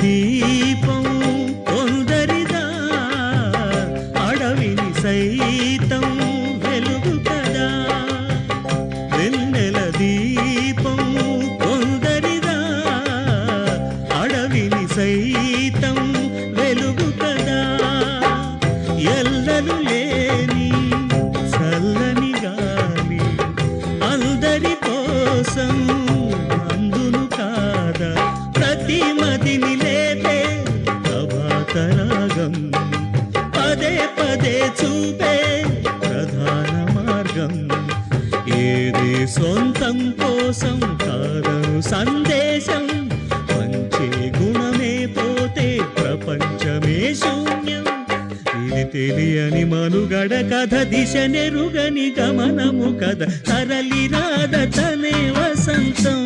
దీపం కొందరిదా అడవిని సైతం వెలుగు కదా వెన్నెల దీపం కొందరిదా అడవిని సైతం వెలుగు కదా ఎల్లలు లేని చల్లని గాలి అందరి కోసం అందును కాదా ప్రతి మదిని లేపే ప్రభాతరాగం పదే పదే చూపే ప్రధాన మార్గం ఏదే సొంతం కోసం కాదను సందేశం మంచి గుణమే పోతే ప్రపంచమే శూన్యం ఇది తెలియని మనుగడ కథ దిశ నెరుగని గమనము కథ తరలి రాద తనే వసంతం